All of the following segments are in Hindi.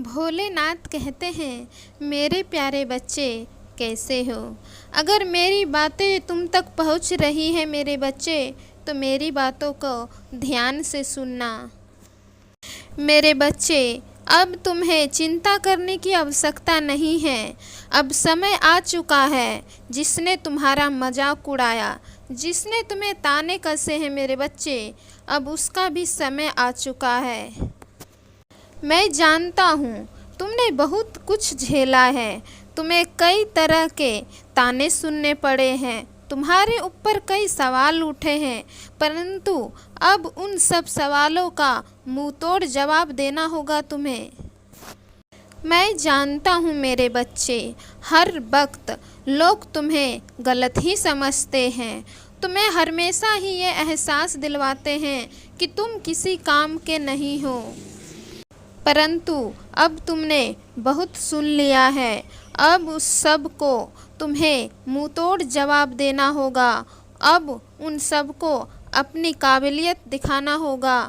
भोलेनाथ कहते हैं, मेरे प्यारे बच्चे कैसे हो। अगर मेरी बातें तुम तक पहुंच रही हैं मेरे बच्चे, तो मेरी बातों को ध्यान से सुनना। मेरे बच्चे, अब तुम्हें चिंता करने की आवश्यकता नहीं है। अब समय आ चुका है जिसने तुम्हारा मजाक उड़ाया, जिसने तुम्हें ताने कसे हैं मेरे बच्चे, अब उसका भी समय आ चुका है। मैं जानता हूँ तुमने बहुत कुछ झेला है, तुम्हें कई तरह के ताने सुनने पड़े हैं, तुम्हारे ऊपर कई सवाल उठे हैं, परंतु अब उन सब सवालों का मुंह तोड़ जवाब देना होगा तुम्हें। मैं जानता हूँ मेरे बच्चे, हर वक्त लोग तुम्हें गलत ही समझते हैं, तुम्हें हमेशा ही ये एहसास दिलवाते हैं कि तुम किसी काम के नहीं हो, परंतु अब तुमने बहुत सुन लिया है। अब उस सब को तुम्हें मुंह तोड़ जवाब देना होगा। अब उन सब को अपनी काबिलियत दिखाना होगा।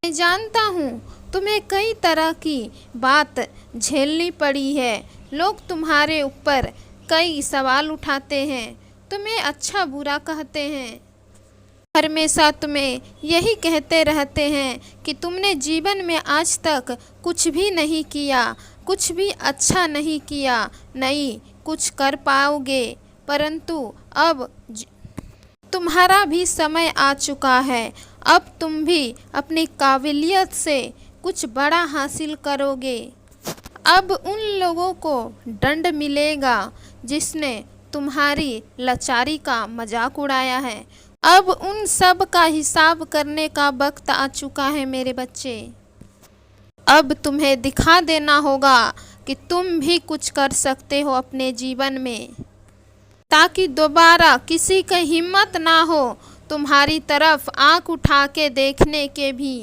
मैं जानता हूँ तुम्हें कई तरह की बात झेलनी पड़ी है, लोग तुम्हारे ऊपर कई सवाल उठाते हैं, तुम्हें अच्छा बुरा कहते हैं, हमेशा तुम्हें यही कहते रहते हैं कि तुमने जीवन में आज तक कुछ भी नहीं किया, कुछ भी अच्छा नहीं किया, नहीं कुछ कर पाओगे। परंतु अब तुम्हारा भी समय आ चुका है, अब तुम भी अपनी काबिलियत से कुछ बड़ा हासिल करोगे। अब उन लोगों को दंड मिलेगा जिसने तुम्हारी लाचारी का मजाक उड़ाया है। अब उन सब का हिसाब करने का वक्त आ चुका है मेरे बच्चे। अब तुम्हें दिखा देना होगा कि तुम भी कुछ कर सकते हो अपने जीवन में, ताकि दोबारा किसी की हिम्मत ना हो तुम्हारी तरफ आंख उठा के देखने के भी।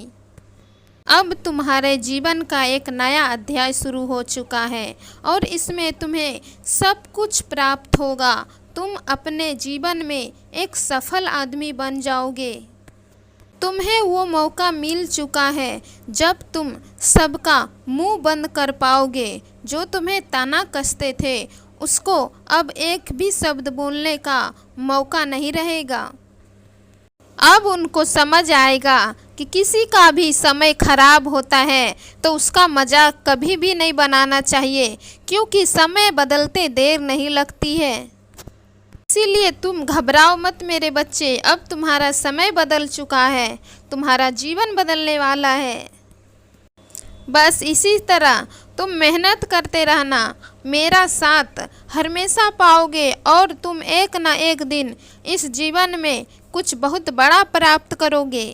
अब तुम्हारे जीवन का एक नया अध्याय शुरू हो चुका है और इसमें तुम्हें सब कुछ प्राप्त होगा। तुम अपने जीवन में एक सफल आदमी बन जाओगे। तुम्हें वो मौका मिल चुका है जब तुम सबका मुंह बंद कर पाओगे। जो तुम्हें ताना कसते थे उसको अब एक भी शब्द बोलने का मौका नहीं रहेगा। अब उनको समझ आएगा कि किसी का भी समय खराब होता है तो उसका मजाक कभी भी नहीं बनाना चाहिए, क्योंकि समय बदलते देर नहीं लगती है। इसीलिए तुम घबराओ मत मेरे बच्चे, अब तुम्हारा समय बदल चुका है, तुम्हारा जीवन बदलने वाला है। बस इसी तरह तुम मेहनत करते रहना, मेरा साथ हमेशा पाओगे और तुम एक न एक दिन इस जीवन में कुछ बहुत बड़ा प्राप्त करोगे।